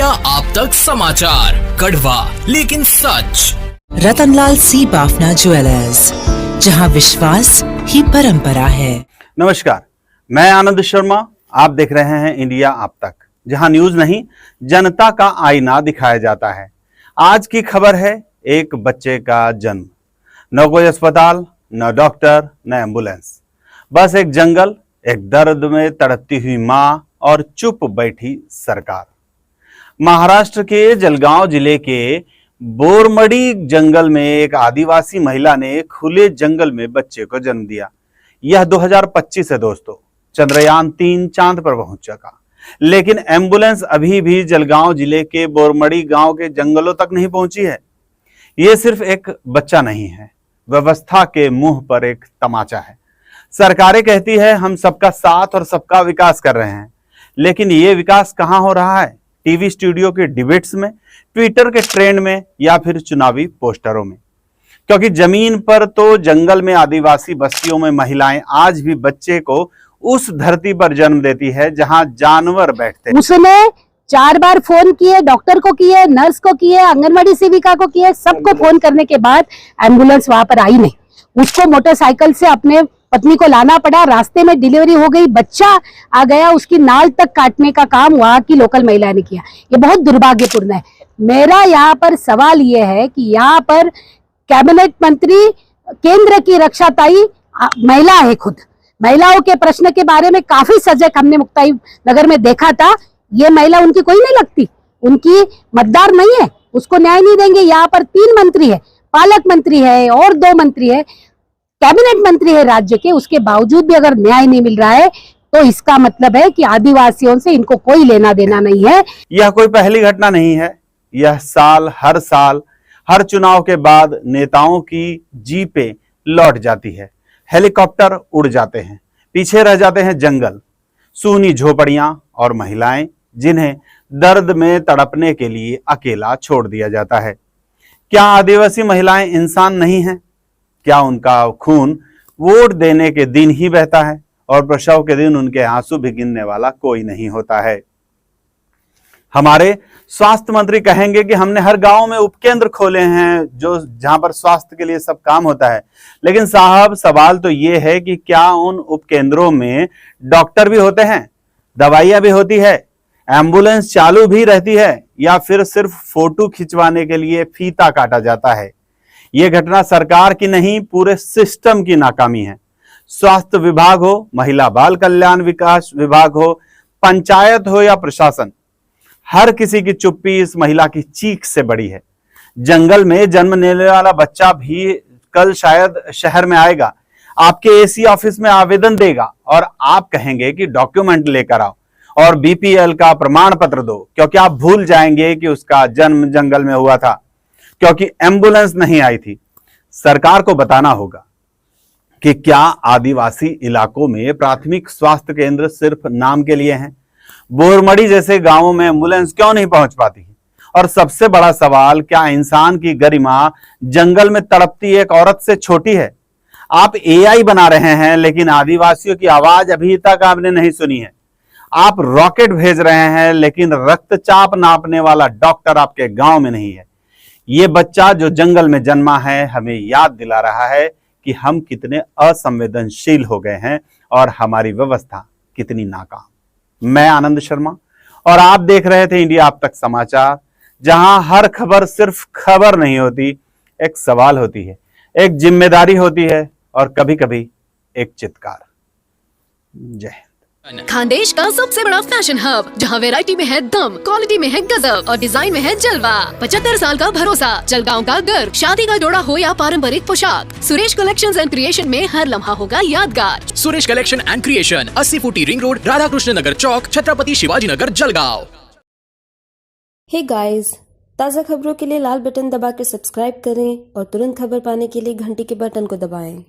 India आप तक समाचार, कड़वा लेकिन सच। रतनलाल सी बाफना ज्वेलर्स, जहां विश्वास ही परंपरा है। नमस्कार, मैं आनंद शर्मा। आप देख रहे हैं इंडिया आप तक, जहां न्यूज नहीं जनता का आईना दिखाया जाता है। आज की खबर है एक बच्चे का जन्म। न कोई अस्पताल, न डॉक्टर, न एम्बुलेंस, बस एक जंगल, एक दर्द में तड़पती हुई मां और चुप बैठी सरकार। महाराष्ट्र के जलगांव जिले के बोरमड़ी जंगल में एक आदिवासी महिला ने खुले जंगल में बच्चे को जन्म दिया। यह 2025 है दोस्तों। चंद्रयान 3 चांद पर पहुंच चुका, लेकिन एम्बुलेंस अभी भी जलगांव जिले के बोरमड़ी गांव के जंगलों तक नहीं पहुंची है। यह सिर्फ एक बच्चा नहीं है, व्यवस्था के मुंह पर एक तमाचा है। सरकारें कहती है हम सबका साथ और सबका विकास कर रहे हैं, लेकिन ये विकास कहां हो रहा है? टीवी स्टूडियो के डिबेट्स में, ट्विटर के ट्रेंड में, या फिर चुनावी पोस्टरों में? क्योंकि जमीन पर तो जंगल में आदिवासी बस्तियों में महिलाएं आज भी बच्चे को उस धरती पर जन्म देती है जहां जानवर बैठते हैं। उसने 4 बार फोन किए, डॉक्टर को किए, नर्स को किए, आंगनवाड़ी सेविका को किए, सबको फोन करने के बाद एम्बुलेंस वहां पर आई नहीं। उसको मोटरसाइकिल से अपने पत्नी को लाना पड़ा, रास्ते में डिलीवरी हो गई, बच्चा आ गया, उसकी नाल तक काटने का काम वहां की लोकल महिला ने किया। ये बहुत दुर्भाग्यपूर्ण है। मेरा यहाँ पर सवाल ये है कि यहाँ पर कैबिनेट मंत्री, केंद्र की रक्षाताई महिला है खुद। महिलाओं के प्रश्न के बारे में काफी सजग हमने मुक्ताई नगर में देखा था। ये महिला उनकी कोई नहीं लगती, उनकी मतदार नहीं है, उसको न्याय नहीं देंगे। यहाँ पर 3 मंत्री है, पालक मंत्री है और 2 मंत्री है, कैबिनेट मंत्री है राज्य के, उसके बावजूद भी अगर न्याय नहीं मिल रहा है तो इसका मतलब है कि आदिवासियों से इनको कोई लेना देना नहीं है। यह कोई पहली घटना नहीं है। यह हर साल हर चुनाव के बाद नेताओं की जीपें लौट जाती है, हेलीकॉप्टर उड़ जाते हैं, पीछे रह जाते हैं जंगल, सूनी झोपड़ियां और महिलाएं जिन्हें दर्द में तड़पने के लिए अकेला छोड़ दिया जाता है। क्या आदिवासी महिलाएं इंसान नहीं हैं? क्या उनका खून वोट देने के दिन ही बहता है और प्रसव के दिन उनके आंसू भी गिनने वाला कोई नहीं होता है? हमारे स्वास्थ्य मंत्री कहेंगे कि हमने हर गांव में उपकेंद्र खोले हैं जहां पर स्वास्थ्य के लिए सब काम होता है। लेकिन साहब, सवाल तो ये है कि क्या उन उपकेंद्रों में डॉक्टर भी होते हैं, दवाइयां भी होती है, एम्बुलेंस चालू भी रहती है, या फिर सिर्फ फोटो खिंचवाने के लिए फीता काटा जाता है? यह घटना सरकार की नहीं, पूरे सिस्टम की नाकामी है। स्वास्थ्य विभाग हो, महिला बाल कल्याण विकास विभाग हो, पंचायत हो या प्रशासन, हर किसी की चुप्पी इस महिला की चीख से बड़ी है। जंगल में जन्म लेने वाला बच्चा भी कल शायद शहर में आएगा, आपके एसी ऑफिस में आवेदन देगा और आप कहेंगे कि डॉक्यूमेंट लेकर आओ और बीपीएल का प्रमाण पत्र दो, क्योंकि आप भूल जाएंगे कि उसका जन्म जंगल में हुआ था, क्योंकि एम्बुलेंस नहीं आई थी। सरकार को बताना होगा कि क्या आदिवासी इलाकों में प्राथमिक स्वास्थ्य केंद्र सिर्फ नाम के लिए हैं? बोरमड़ी जैसे गांवों में एम्बुलेंस क्यों नहीं पहुंच पाती? और सबसे बड़ा सवाल, क्या इंसान की गरिमा जंगल में तड़पती एक औरत से छोटी है? आप एआई बना रहे हैं, लेकिन आदिवासियों की आवाज अभी तक आपने नहीं सुनी है। आप रॉकेट भेज रहे हैं, लेकिन रक्तचाप नापने वाला डॉक्टर आपके गांव में नहीं है। ये बच्चा जो जंगल में जन्मा है हमें याद दिला रहा है कि हम कितने असंवेदनशील हो गए हैं और हमारी व्यवस्था कितनी नाकाम। मैं आनंद शर्मा और आप देख रहे थे इंडिया आप तक समाचार, जहां हर खबर सिर्फ खबर नहीं होती, एक सवाल होती है, एक जिम्मेदारी होती है और कभी कभी एक चित्कार। जय हिंद। खानदेश का सबसे बड़ा फैशन हब, जहां वैरायटी में है दम, क्वालिटी में है गजब और डिजाइन में है जलवा। 75 साल का भरोसा, जलगांव का गर्व। शादी का जोड़ा हो या पारंपरिक पोशाक, सुरेश कलेक्शंस एंड क्रिएशन में हर लम्हा होगा यादगार। सुरेश कलेक्शन एंड क्रिएशन, 80 फुटी रिंग रोड, राधा कृष्ण नगर चौक, छत्रपति शिवाजी नगर, जलगांव। हे गाइस, ताज़ा खबरों के लिए लाल बटन दबा कर सब्सक्राइब करें और तुरंत खबर पाने के लिए घंटी के बटन को दबाएं।